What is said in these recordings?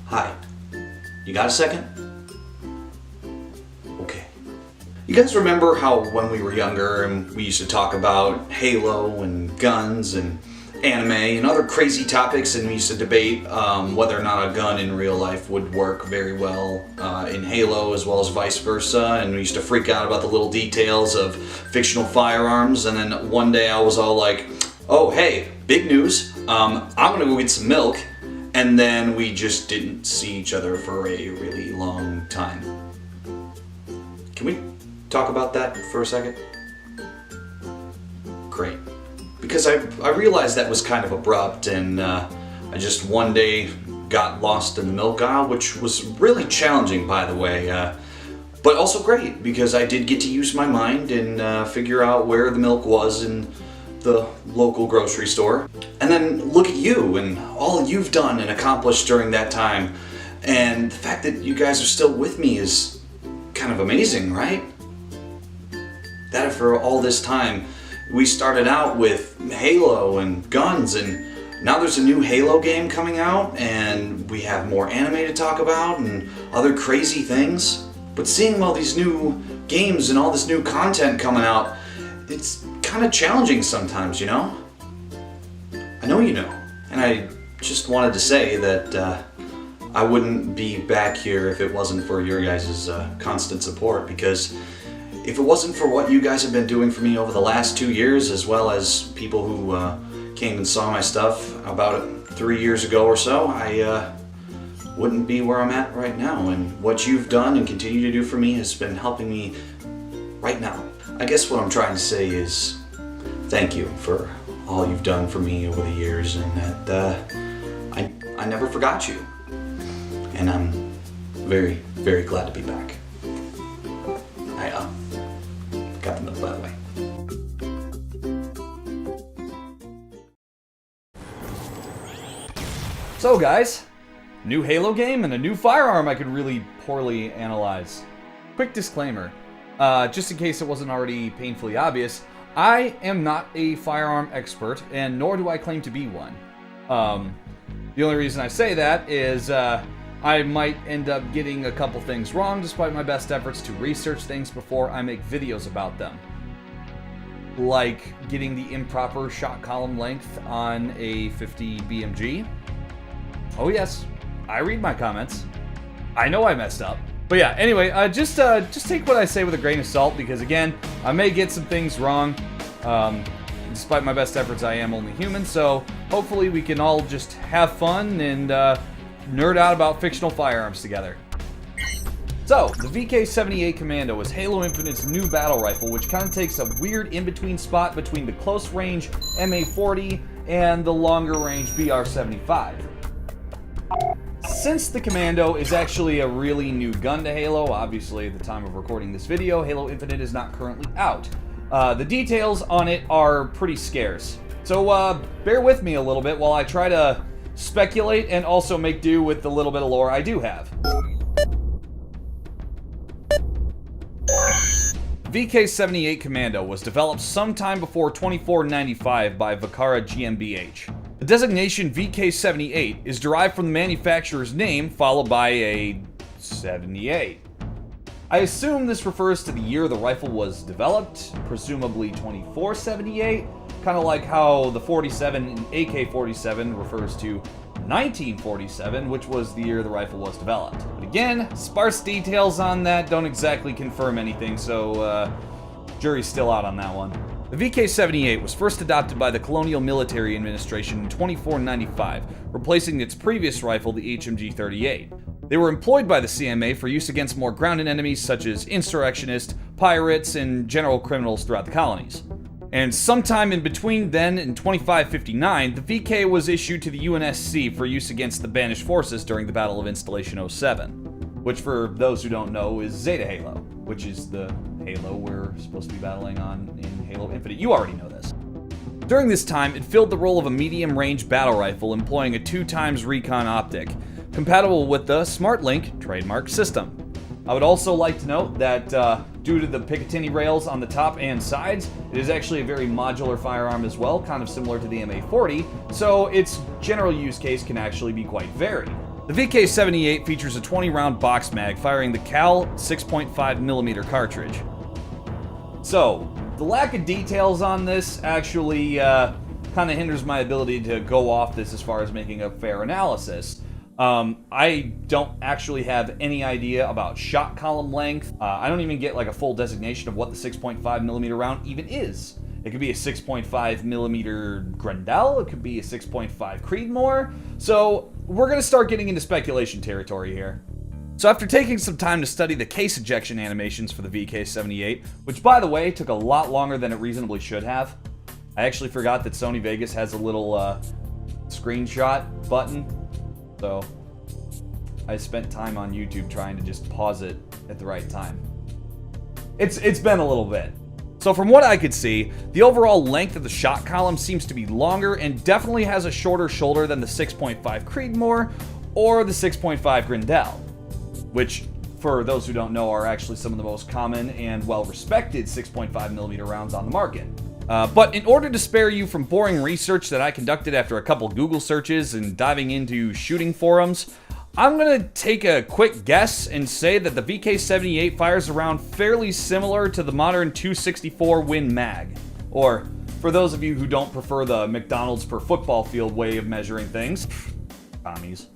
Hi. You got a second? Okay. You guys remember how when we were younger and we used to talk about Halo and guns and anime and other crazy topics, and we used to debate whether or not a gun in real life would work very well in Halo as well as vice versa, and we used to freak out about the little details of fictional firearms, and then one day I was all like, oh hey, big news, I'm gonna go get some milk, and then we just didn't see each other for a really long time. Can we talk about that for a second? Great. Because I realized that was kind of abrupt, and I just one day got lost in the milk aisle, which was really challenging, by the way, but also great because I did get to use my mind and figure out where the milk was in the local grocery store. And then look at you and all you've done and accomplished during that time, and the fact that you guys are still with me is kind of amazing, right? That for all this time, we started out with Halo and guns, and now there's a new Halo game coming out, and we have more anime to talk about and other crazy things. But seeing all these new games and all this new content coming out, it's kind of challenging sometimes, you know? I know you know. And I just wanted to say that I wouldn't be back here if it wasn't for your guys' constant support, because if it wasn't for what you guys have been doing for me over the last 2 years, as well as people who came and saw my stuff about 3 years ago or so, I wouldn't be where I'm at right now. And what you've done and continue to do for me has been helping me right now. I guess what I'm trying to say is thank you for all you've done for me over the years, and that I never forgot you. And I'm very, very glad to be back. I got the milk, by the way. So guys, new Halo game and a new firearm I could really poorly analyze. Quick disclaimer, just in case it wasn't already painfully obvious, I am not a firearm expert, and nor do I claim to be one. The only reason I say that is I might end up getting a couple things wrong despite my best efforts to research things before I make videos about them. Like getting the improper shot column length on a 50 BMG. Oh yes, I read my comments. I know I messed up. But yeah, anyway, just take what I say with a grain of salt, because again, I may get some things wrong. Despite my best efforts, I am only human, so hopefully we can all just have fun and nerd out about fictional firearms together. So, the VK78 Commando is Halo Infinite's new battle rifle, which kind of takes a weird in-between spot between the close-range MA40 and the longer-range BR75. Since the Commando is actually a really new gun to Halo, obviously at the time of recording this video, Halo Infinite is not currently out. The details on it are pretty scarce, so bear with me a little bit while I try to speculate and also make do with the little bit of lore I do have. VK78 Commando was developed sometime before 2495 by Vicara GmbH. The designation VK78 is derived from the manufacturer's name followed by a 78. I assume this refers to the year the rifle was developed, presumably 2478, kind of like how the 47 in AK-47 refers to 1947, which was the year the rifle was developed. But again, sparse details on that don't exactly confirm anything, so jury's still out on that one. The VK78 was first adopted by the Colonial Military Administration in 2495, replacing its previous rifle, the HMG-38. They were employed by the CMA for use against more grounded enemies such as insurrectionists, pirates, and general criminals throughout the colonies. And sometime in between then and 2559, the VK was issued to the UNSC for use against the banished forces during the Battle of Installation 07, which for those who don't know is Zeta Halo, which is the Halo we're supposed to be battling on in Halo Infinite. You already know this. During this time, it filled the role of a medium-range battle rifle employing a 2x recon optic, compatible with the SmartLink trademark system. I would also like to note that due to the Picatinny rails on the top and sides, it is actually a very modular firearm as well, kind of similar to the MA40, so its general use case can actually be quite varied. The VK78 features a 20-round box mag firing the Cal 6.5mm cartridge. So, the lack of details on this actually kind of hinders my ability to go off this as far as making a fair analysis. I don't actually have any idea about shot column length. I don't even get like a full designation of what the 6.5mm round even is. It could be a 6.5mm Grendel, it could be a 6.5 Creedmoor. So we're going to start getting into speculation territory here. So after taking some time to study the case ejection animations for the VK78, which by the way took a lot longer than it reasonably should have, I actually forgot that Sony Vegas has a little screenshot button. So I spent time on YouTube trying to just pause it at the right time. It's been a little bit. So from what I could see, the overall length of the shot column seems to be longer and definitely has a shorter shoulder than the 6.5 Creedmoor or the 6.5 Grendel, which, for those who don't know, are actually some of the most common and well-respected 6.5mm rounds on the market. But in order to spare you from boring research that I conducted after a couple Google searches and diving into shooting forums, I'm going to take a quick guess and say that the VK78 fires around fairly similar to the modern 264 Win Mag. Or, for those of you who don't prefer the McDonald's per football field way of measuring things, commies.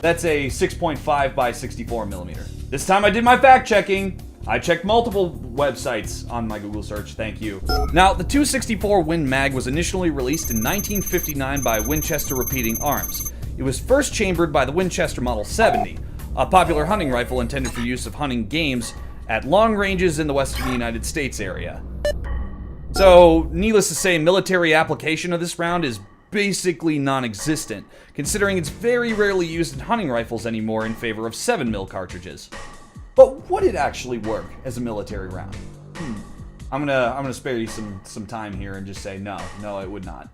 That's a 6.5 by 64mm. This time I did my fact checking. I checked multiple websites on my Google search, thank you. Now, the 264 Win Mag was initially released in 1959 by Winchester Repeating Arms. It was first chambered by the Winchester Model 70, a popular hunting rifle intended for use of hunting games at long ranges in the western United States area. So, needless to say, military application of this round is basically non-existent, considering it's very rarely used in hunting rifles anymore in favor of 7mm cartridges. But would it actually work as a military round? I'm gonna spare you some time here and just say no, it would not.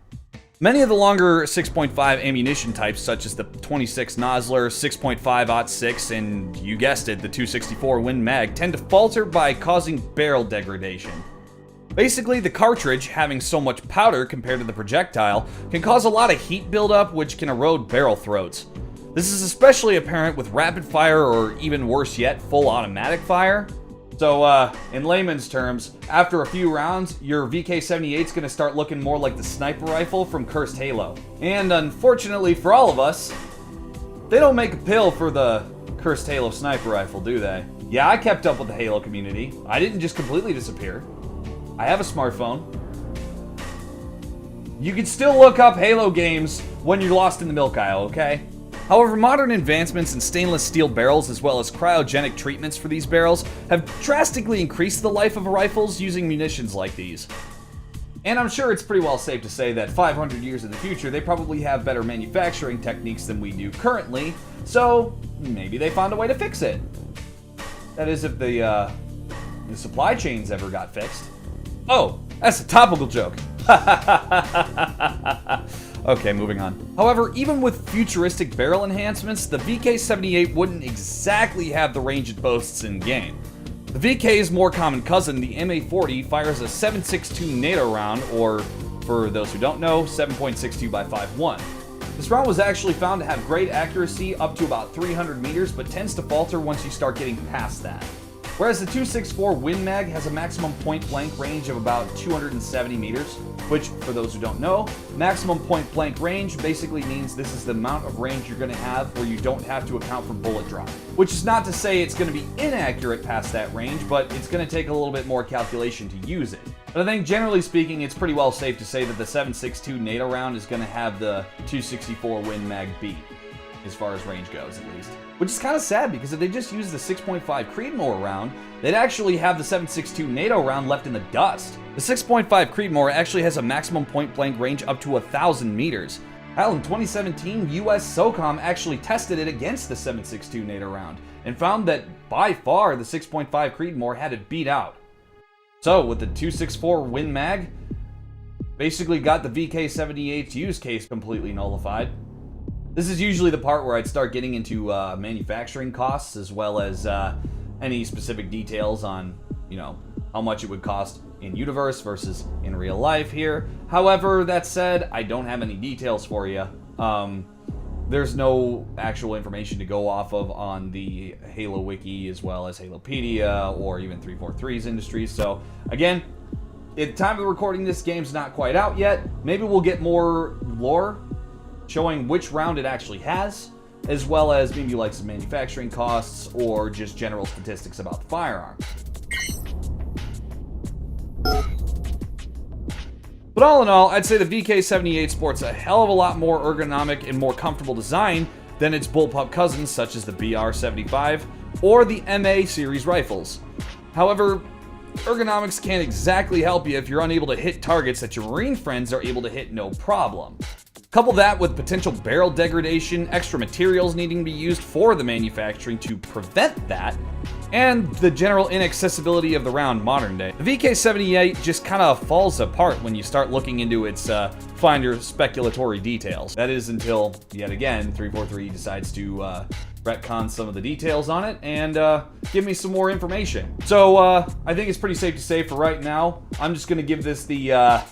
Many of the longer 6.5 ammunition types, such as the 26 Nosler, 6.5-06, and you guessed it, the 264 Win Mag, tend to falter by causing barrel degradation. Basically, the cartridge, having so much powder compared to the projectile, can cause a lot of heat buildup, which can erode barrel throats. This is especially apparent with rapid fire, or even worse yet, full automatic fire. So, in layman's terms, after a few rounds, your VK78 is going to start looking more like the sniper rifle from Cursed Halo. And unfortunately for all of us, they don't make a pill for the Cursed Halo sniper rifle, do they? Yeah, I kept up with the Halo community. I didn't just completely disappear. I have a smartphone. You can still look up Halo games when you're lost in the milk aisle, okay? However, modern advancements in stainless steel barrels as well as cryogenic treatments for these barrels have drastically increased the life of rifles using munitions like these. And I'm sure it's pretty well safe to say that 500 years in the future, they probably have better manufacturing techniques than we do currently, so maybe they found a way to fix it. That is, if the supply chains ever got fixed. Oh, that's a topical joke. Okay, moving on. However, even with futuristic barrel enhancements, the VK78 wouldn't exactly have the range it boasts in game. The VK's more common cousin, the MA40, fires a 7.62 NATO round, or, for those who don't know, 7.62 by 5.1. This round was actually found to have great accuracy up to about 300 meters, but tends to falter once you start getting past that. Whereas the 264 Win Mag has a maximum point-blank range of about 270 meters, which, for those who don't know, maximum point-blank range basically means this is the amount of range you're going to have where you don't have to account for bullet drop. Which is not to say it's going to be inaccurate past that range, but it's going to take a little bit more calculation to use it. But I think generally speaking, it's pretty well safe to say that the 7.62 NATO round is going to have the 264 Win Mag beat, as far as range goes at least. Which is kind of sad, because if they just used the 6.5 Creedmoor round, they'd actually have the 7.62 NATO round left in the dust. The 6.5 Creedmoor actually has a maximum point-blank range up to 1,000 meters. Hell, in 2017, US SOCOM actually tested it against the 7.62 NATO round, and found that by far the 6.5 Creedmoor had it beat out. So, with the 264 Win Mag, basically got the VK78's use case completely nullified. This is usually the part where I'd start getting into manufacturing costs, as well as any specific details on, how much it would cost in universe versus in real life here. However, that said, I don't have any details for you. there's no actual information to go off of on the Halo Wiki as well as Halopedia or even 343's industry. So again, at the time of the recording, this game's not quite out yet. Maybe we'll get more lore showing which round it actually has, as well as maybe like some manufacturing costs or just general statistics about the firearm. But all in all, I'd say the VK78 sports a hell of a lot more ergonomic and more comfortable design than its bullpup cousins such as the BR75 or the MA series rifles. However, ergonomics can't exactly help you if you're unable to hit targets that your Marine friends are able to hit no problem. Couple that with potential barrel degradation, extra materials needing to be used for the manufacturing to prevent that, and the general inaccessibility of the round modern day. The VK78 just kind of falls apart when you start looking into its finer speculatory details. That is until, yet again, 343 decides to retcon some of the details on it and give me some more information. So I think it's pretty safe to say for right now, I'm just going to give this the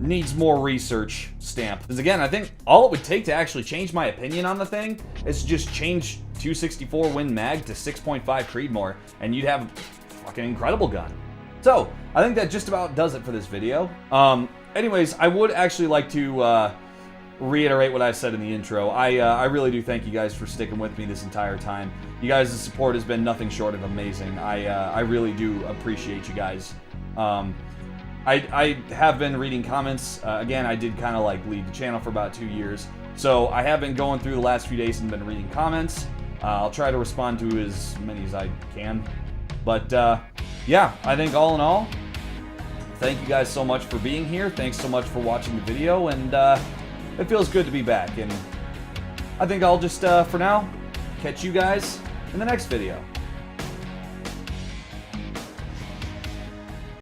needs more research stamp. Because again, I think all it would take to actually change my opinion on the thing is to just change 264 Win Mag to 6.5 Creedmoor, and you'd have a fucking incredible gun. So, I think that just about does it for this video. Anyways, I would actually like to reiterate what I said in the intro. I really do thank you guys for sticking with me this entire time. You guys' support has been nothing short of amazing. I really do appreciate you guys. I have been reading comments. Again, I did kind of like lead the channel for about 2 years. So I have been going through the last few days and been reading comments. I'll try to respond to as many as I can. But yeah, I think all in all, thank you guys so much for being here. Thanks so much for watching the video. And it feels good to be back. And I think I'll just, for now, catch you guys in the next video.